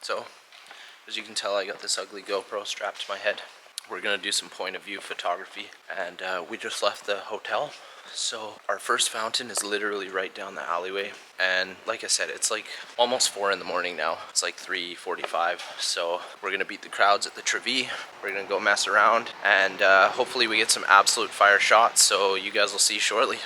So, as you can tell, I got this ugly GoPro strapped to my head. We're gonna do some point of view photography, and we just left the hotel. So our first fountain is literally right down the alleyway, and like I said, it's like almost 4 in the morning now. It's like 3:45, so we're gonna beat the crowds at the Trevi. We're gonna go mess around, and hopefully we get some absolute fire shots, so you guys will see shortly.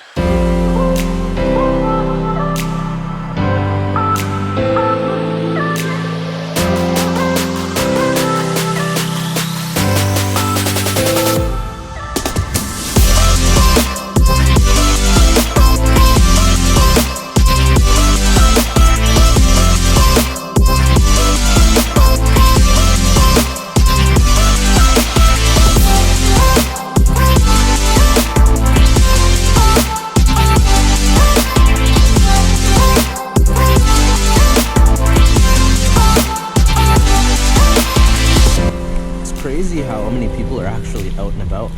How many people are actually out and about.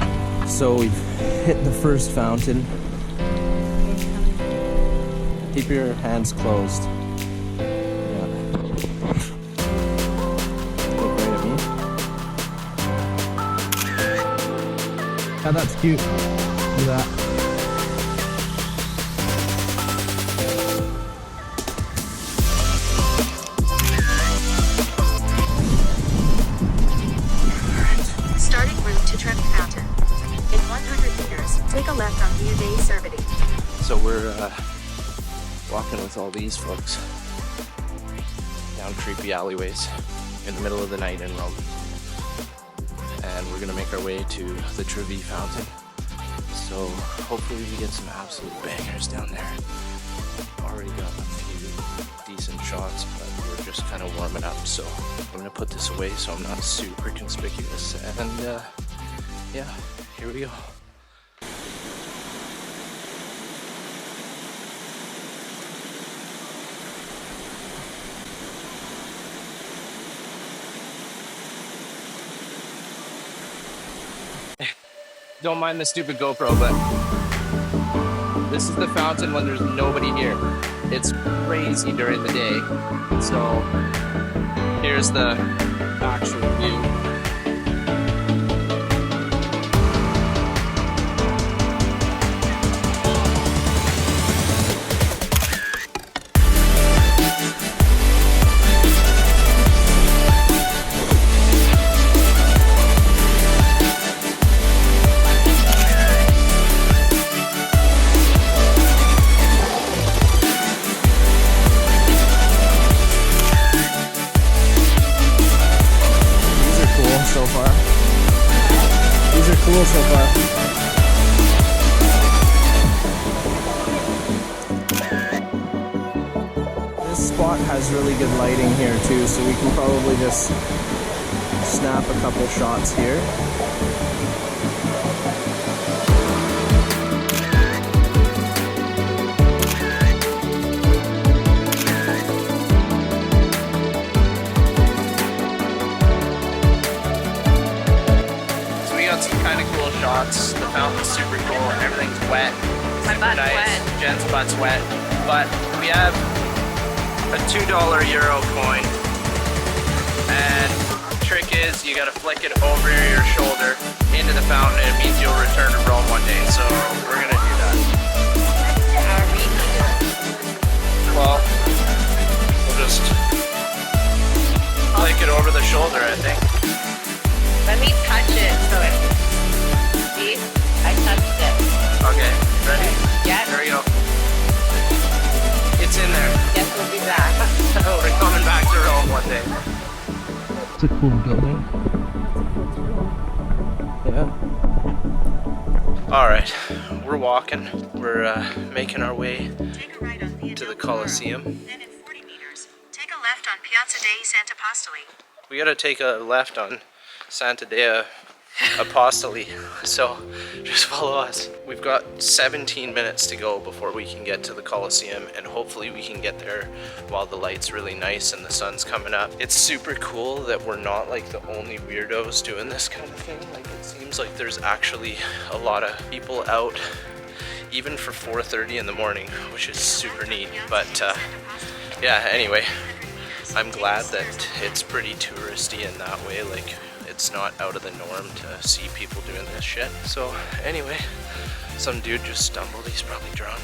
So we've hit the first fountain. Keep your hands closed. Yeah. Look right at me. Yeah, that's cute. Look at that. Trevi Fountain. In 100 meters, take a left on POV. So we're walking with all these folks down creepy alleyways in the middle of the night in Rome. And we're gonna make our way to the Trevi Fountain. So hopefully we get some absolute bangers down there. Already got a few decent shots, but we're just kind of warming up. So I'm gonna put this away so I'm not super conspicuous, and yeah, here we go. Don't mind the stupid GoPro, but this is the fountain when there's nobody here. It's crazy during the day. So here's the actual view. So far. These are cool so far. This spot has really good lighting here too, so we can probably just snap a couple shots here. Shots. The fountain's super cool. Everything's wet. My butt's nice. wet. Jen's butt's wet. But we have a $2 euro coin. And the trick is you gotta flick it over your shoulder into the fountain, and it means you'll return to Rome one day. So we're gonna do that. Well, we'll just flick it over the shoulder, I think. Let me touch it so it. See? I touched it. Okay, ready? Yeah. There we go. It's in there. Guess we'll be back. We're coming back to Rome one day. It's a cool building. Yeah. Alright, we're walking. We're making our way to the Colosseum. Then in 40 meters, take a left on Piazza dei Santa Apostoli. We gotta take a left on Santa Dea Apostoli, so just follow us. We've got 17 minutes to go before we can get to the Colosseum, and hopefully we can get there while the light's really nice and the sun's coming up. It's super cool that we're not like the only weirdos doing this kind of thing. Like, it seems like there's actually a lot of people out even for 4:30 in the morning, which is super neat. But yeah, anyway, I'm glad that it's pretty touristy in that way. Like, it's not out of the norm to see people doing this shit. So anyway, some dude just stumbled. He's probably drunk.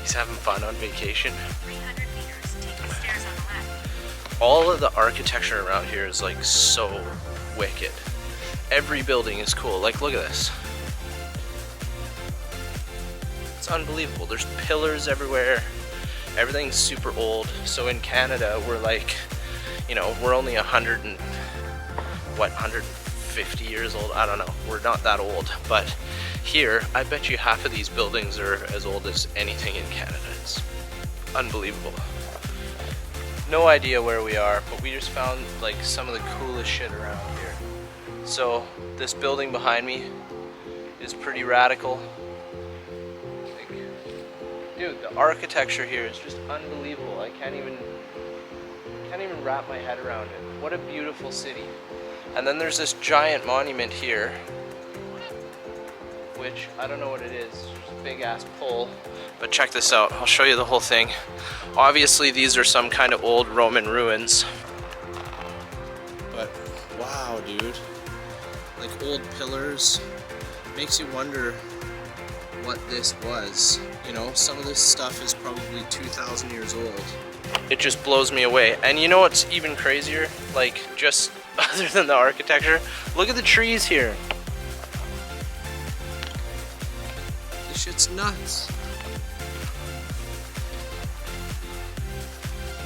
He's having fun on vacation. 300 meters, take the stairs on the left. All of the architecture around here is like so wicked. Every building is cool. Like, look at this. It's unbelievable. There's pillars everywhere. Everything's super old. So in Canada, we're like, you know, we're only 150 years old. I don't know. We're not that old. But here, I bet you half of these buildings are as old as anything in Canada. It's unbelievable. No idea where we are, but we just found like some of the coolest shit around here. So this building behind me is pretty radical. Like, dude, the architecture here is just unbelievable. I can't even wrap my head around it. What a beautiful city. And then there's this giant monument here, which I don't know what it is. It's just a big ass pole. But check this out. I'll show you the whole thing. Obviously these are some kind of old Roman ruins. But wow, dude. Like old pillars. Makes you wonder what this was. You know, some of this stuff is probably 2,000 years old. It just blows me away. And you know what's even crazier? Like, just other than the architecture, look at the trees here. This shit's nuts.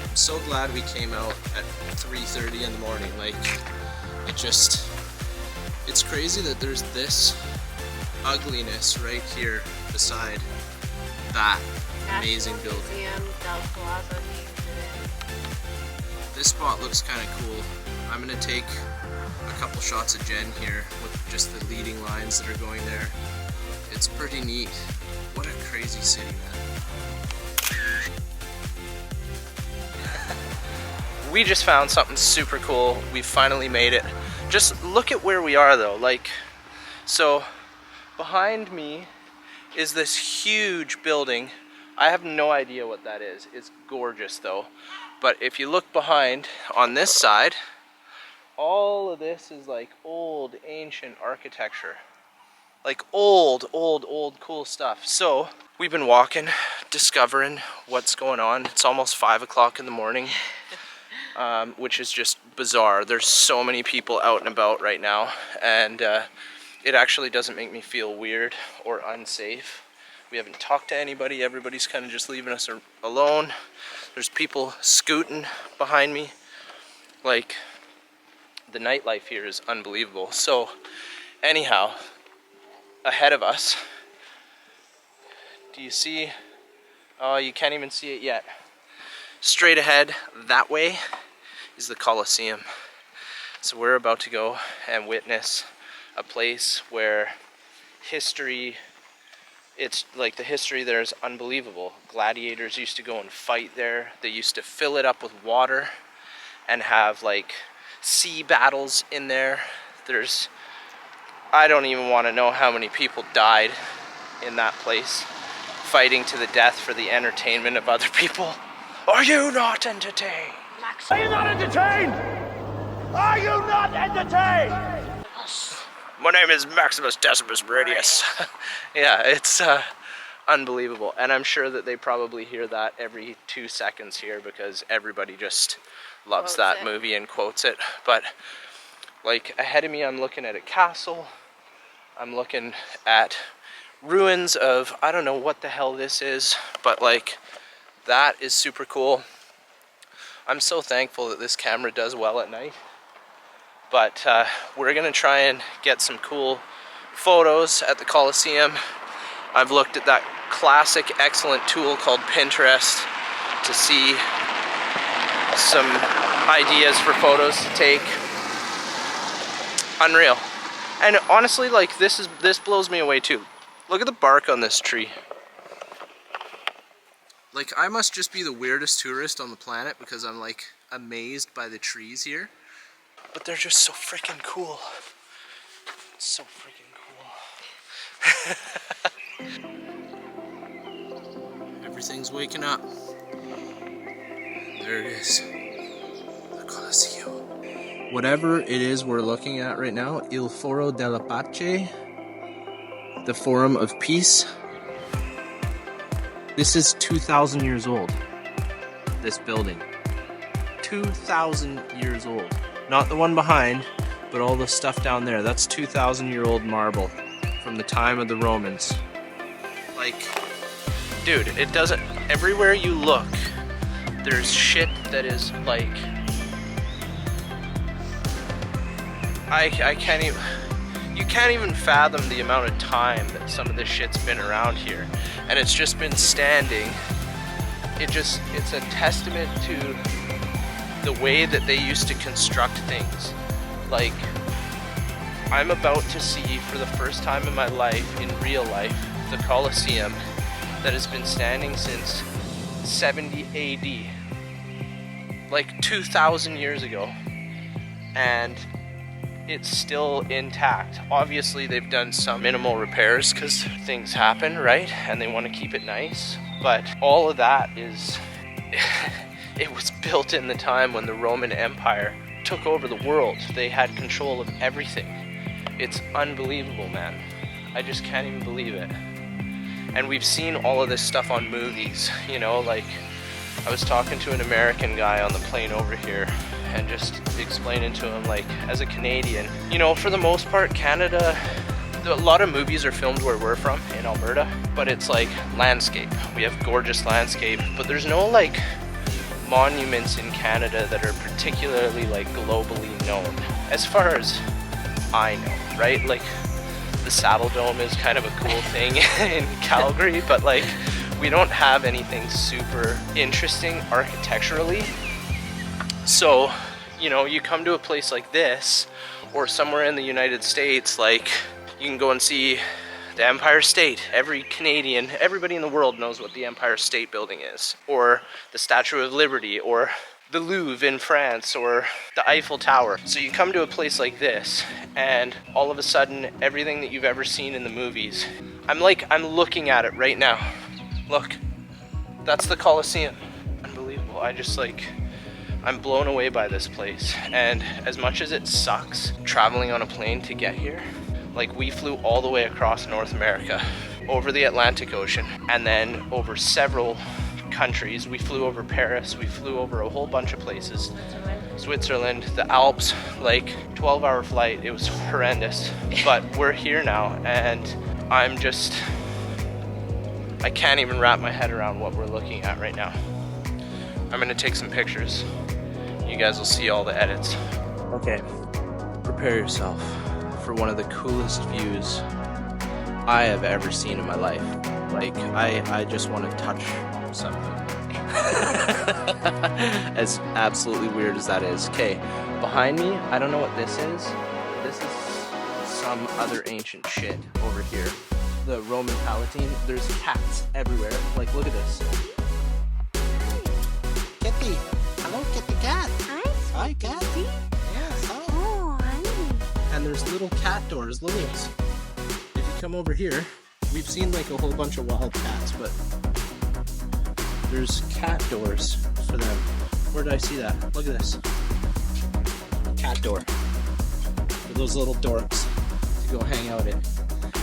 I'm so glad we came out at 3:30 in the morning. Like, it's crazy that there's this ugliness right here beside that amazing building. This spot looks kind of cool. I'm gonna take a couple shots of Jenn here with just the leading lines that are going there. It's pretty neat. What a crazy city, man. We just found something super cool. We finally made it. Just look at where we are though. Like, so behind me is this huge building. I have no idea what that is. It's gorgeous though. But if you look behind on this side, all of this is like old ancient architecture. Like old cool stuff. So we've been walking, discovering what's going on. It's almost 5 o'clock in the morning, which is just bizarre. There's so many people out and about right now, and it actually doesn't make me feel weird or unsafe. We haven't talked to anybody. Everybody's kind of just leaving us alone. There's people scooting behind me. Like, the nightlife here is unbelievable. So anyhow, ahead of us, do you see? Oh, you can't even see it yet. Straight ahead that way is the Colosseum. So we're about to go and witness a place where history, it's like the history there is unbelievable. Gladiators used to go and fight there. They used to fill it up with water and have like sea battles in there. I don't even want to know how many people died in that place, fighting to the death for the entertainment of other people. Are you not entertained? Are you not entertained? Are you not entertained? My name is Maximus Decimus Meridius. Yeah, it's unbelievable. And I'm sure that they probably hear that every 2 seconds here because everybody just loves that movie and quotes it. But like ahead of me, I'm looking at a castle. I'm looking at ruins of, I don't know what the hell this is, but like that is super cool. I'm so thankful that this camera does well at night. But we're gonna try and get some cool photos at the Colosseum. I've looked at that classic, excellent tool called Pinterest to see some ideas for photos to take. Unreal. And honestly, like this blows me away too. Look at the bark on this tree. Like, I must just be the weirdest tourist on the planet because I'm like amazed by the trees here. But they're just so freaking cool. It's so freaking cool. Everything's waking up. There it is. The Colosseum. Whatever it is we're looking at right now, Il Foro della Pace, the Forum of Peace. This is 2,000 years old. This building. 2,000 years old. Not the one behind, but all the stuff down there. That's 2,000-year-old marble from the time of the Romans. Like, dude, it doesn't... Everywhere you look, there's shit that is like... I can't even... You can't even fathom the amount of time that some of this shit's been around here. And it's just been standing. It's a testament to the way that they used to construct things. Like, I'm about to see for the first time in my life, in real life, the Colosseum that has been standing since 70 AD. Like 2,000 years ago. And it's still intact. Obviously they've done some minimal repairs because things happen, right? And they want to keep it nice. But all of that is... It was built in the time when the Roman Empire took over the world. They had control of everything. It's unbelievable, man. I just can't even believe it. And we've seen all of this stuff on movies, you know, like I was talking to an American guy on the plane over here and just explaining to him, like, as a Canadian, you know, for the most part, Canada, a lot of movies are filmed where we're from, in Alberta, but it's like landscape. We have gorgeous landscape, but there's no like monuments in Canada that are particularly like globally known, as far as I know, right? Like the Saddle Dome is kind of a cool thing in Calgary, but like we don't have anything super interesting architecturally. So, you know, you come to a place like this or somewhere in the United States, like you can go and see the Empire State. Every Canadian, everybody in the world knows what the Empire State Building is, or the Statue of Liberty, or the Louvre in France, or the Eiffel Tower. So you come to a place like this, and all of a sudden, everything that you've ever seen in the movies, I'm looking at it right now. Look, that's the Colosseum. Unbelievable. I'm blown away by this place. And as much as it sucks traveling on a plane to get here, like we flew all the way across North America, over the Atlantic Ocean, and then over several countries. We flew over Paris, we flew over a whole bunch of places. Switzerland, the Alps, like 12-hour flight. It was horrendous, but we're here now, and I can't even wrap my head around what we're looking at right now. I'm gonna take some pictures. You guys will see all the edits. Okay, prepare yourself for one of the coolest views I have ever seen in my life. Like, I just want to touch something. As absolutely weird as that is. Okay, behind me, I don't know what this is. This is some other ancient shit over here. The Roman Palatine, there's cats everywhere. Like, look at this. Kitty! Hello, kitty cat! Hi, cat! Yes, hi! Oh, honey. And there's little cat doors, lilies. If you come over here, we've seen like a whole bunch of wild cats, but there's cat doors for them. Where did I see that? Look at this. Cat door. For those little dorks to go hang out in.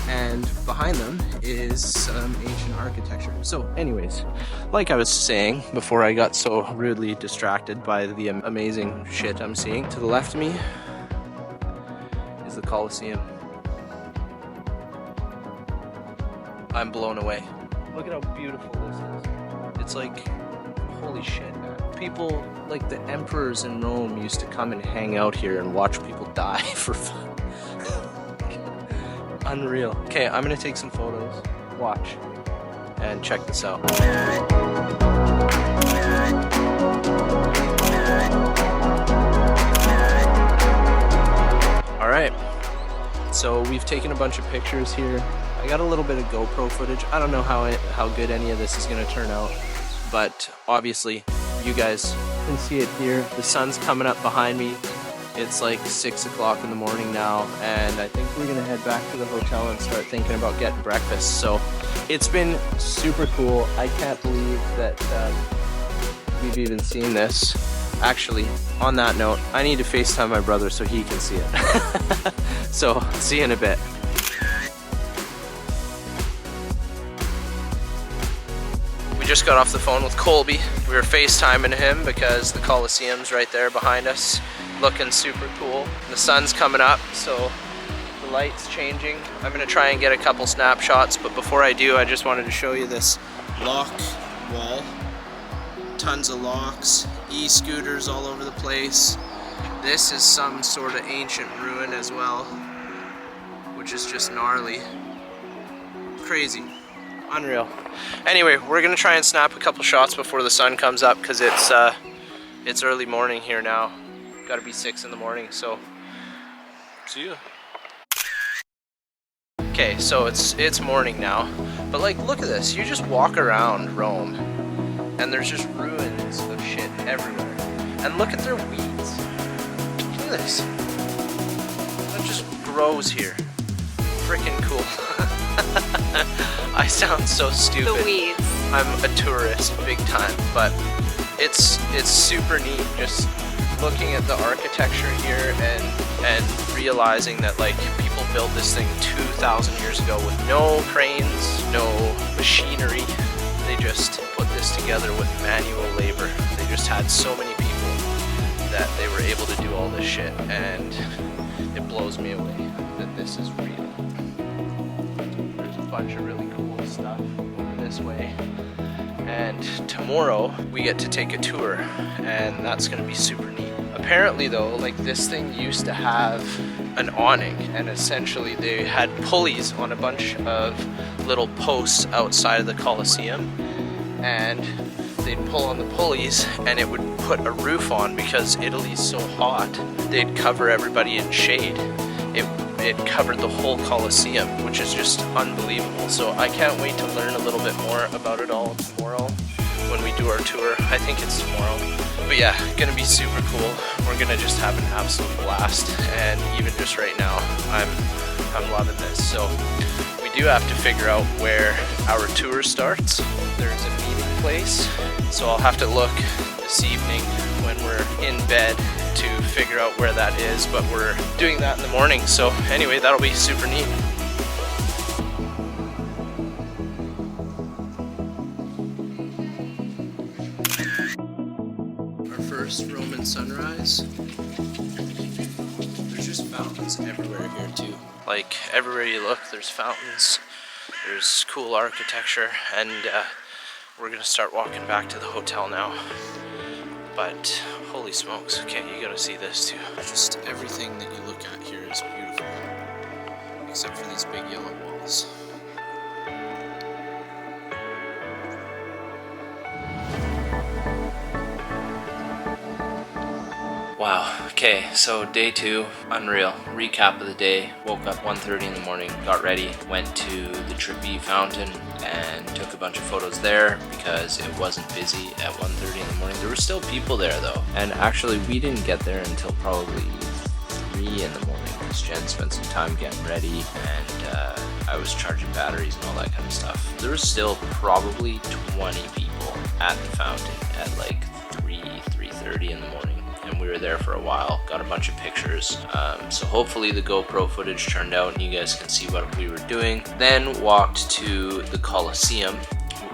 And behind them is some ancient architecture. So anyways, like I was saying before I got so rudely distracted by the amazing shit I'm seeing, to the left of me is the Colosseum. I'm blown away. Look at how beautiful this is. It's like, holy shit, man. People, like the emperors in Rome used to come and hang out here and watch people die for fun. Unreal. Okay, I'm gonna take some photos, watch, and check this out. Alright, so we've taken a bunch of pictures here. I got a little bit of GoPro footage. I don't know how good any of this is gonna turn out, but obviously you guys can see it here. The sun's coming up behind me. It's like 6 o'clock in the morning now, and I think we're gonna head back to the hotel and start thinking about getting breakfast. So it's been super cool. I can't believe that we've even seen this. Actually, on that note, I need to FaceTime my brother so he can see it. So, see you in a bit. We just got off the phone with Colby. We were FaceTiming him because the Colosseum's right there behind us, looking super cool. The sun's coming up, so the light's changing. I'm gonna try and get a couple snapshots, but before I do, I just wanted to show you this lock wall. Tons of locks, e-scooters all over the place. This is some sort of ancient ruin as well, which is just gnarly. Crazy. Unreal. Anyway, we're gonna try and snap a couple shots before the sun comes up because it's early morning here now. Gotta be 6 in the morning, so see you. Okay, so it's morning now, but like look at this. You just walk around Rome and there's just ruins of shit everywhere. And look at their weeds. Look at this. That just grows here. Freaking cool. I sound so stupid. The weeds. I'm a tourist big time, but it's super neat just looking at the architecture here and realizing that like people built this thing 2,000 years ago with no cranes, no machinery. They just put this together with manual labor. They just had so many people that they were able to do all this shit, and it blows me away that this is real. There's a bunch of really cool stuff over this way. And tomorrow we get to take a tour, and that's gonna be super neat. Apparently though, like this thing used to have an awning, and essentially they had pulleys on a bunch of little posts outside of the Colosseum, and they'd pull on the pulleys and it would put a roof on because Italy's so hot. They'd cover everybody in shade. It covered the whole Colosseum, which is just unbelievable. So I can't wait to learn a little bit more about it all tomorrow when we do our tour. I think it's tomorrow. But yeah, gonna be super cool. We're gonna just have an absolute blast, and even just right now, I'm loving this. So we do have to figure out where our tour starts. There's a meeting place, so I'll have to look this evening when we're in bed to figure out where that is, but we're doing that in the morning. So anyway, that'll be super neat. Our first Roman sunrise. There's just fountains everywhere here too. Like everywhere you look, there's fountains, there's cool architecture, and we're gonna start walking back to the hotel now. But holy smokes, okay, you gotta see this too. Just everything that you look at here is beautiful, except for these big yellow walls. Wow, okay, so day 2, unreal. Recap of the day, woke up 1:30 in the morning, got ready, went to the Trevi fountain and took a bunch of photos there because it wasn't busy at 1:30 in the morning. There were still people there though. And actually we didn't get there until probably 3 in the morning because Jen spent some time getting ready, and I was charging batteries and all that kind of stuff. There was still probably 20 people at the fountain at like 3:30 in the morning. And we were there for a while, got a bunch of pictures. So hopefully the GoPro footage turned out and you guys can see what we were doing. Then walked to the Colosseum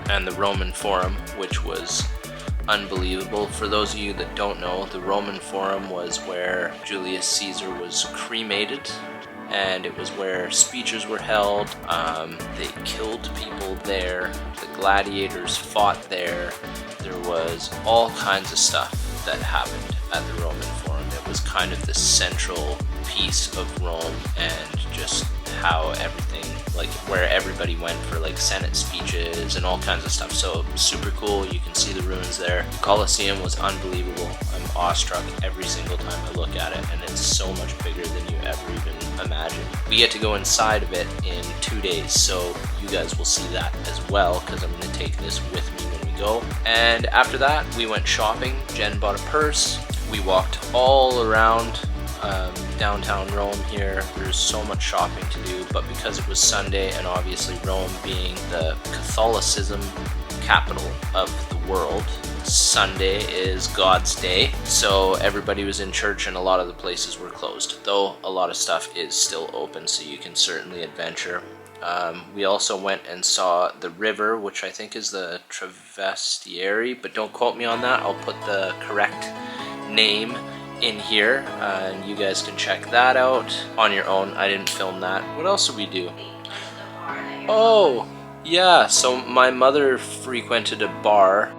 and the Roman Forum, which was unbelievable. For those of you that don't know, the Roman Forum was where Julius Caesar was cremated, and it was where speeches were held. They killed people there, the gladiators fought there. There was all kinds of stuff that happened at the Roman Forum. It was kind of the central piece of Rome, and just how everything, like where everybody went for like Senate speeches and all kinds of stuff. So super cool. You can see the ruins there. Colosseum was unbelievable. I'm awestruck every single time I look at it, and it's so much bigger than you ever even imagined. We get to go inside of it in 2 days, so you guys will see that as well, because I'm going to take this with me when we go. And after that, we went shopping. Jen bought a purse. We walked all around downtown Rome here. There's so much shopping to do, but because it was Sunday, and obviously Rome being the Catholicism capital of the world. Sunday is God's day, so everybody was in church and a lot of the places were closed, though a lot of stuff is still open, so you can certainly adventure. We also went and saw the river, which I think is the Trevi, but don't quote me on that. I'll put the correct name in here, and you guys can check that out on your own. I didn't film that. What else did we do? Oh, yeah, so my mother frequented a bar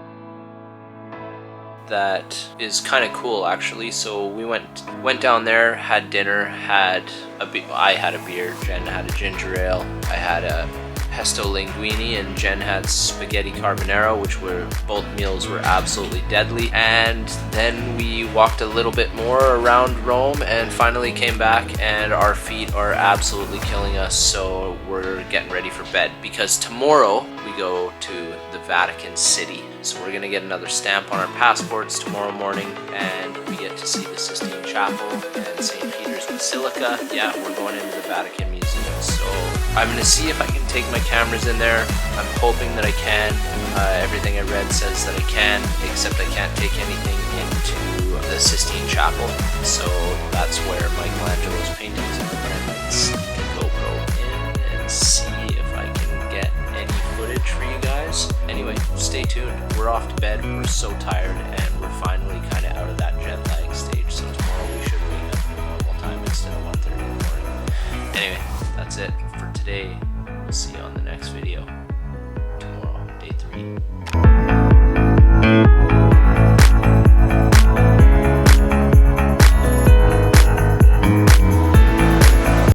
that is kind of cool, actually. So we went down there, had dinner, I had a beer, Jen had a ginger ale, I had a pesto linguine, and Jen had spaghetti carbonara, which both meals were absolutely deadly. And then we walked a little bit more around Rome and finally came back, and our feet are absolutely killing us, so we're getting ready for bed because tomorrow we go to the Vatican City. So we're gonna get another stamp on our passports tomorrow morning, and we get to see the Sistine Chapel and St. Peter's Basilica. Yeah, we're going into the Vatican Museum, so I'm gonna see if I can take my cameras in there. I'm hoping that I can. Everything I read says that I can, except I can't take anything into the Sistine Chapel. So that's where Michelangelo's paintings are. I might sneak a GoPro in and see if I can get any footage for you guys. Anyway, stay tuned. We're off to bed. We're so tired, and we're finally kind of out of that jet lag stage. So tomorrow we should wake up at normal time instead of 1:30 in the morning. Anyway, that's it for today. We'll see you on the next video tomorrow, day 3.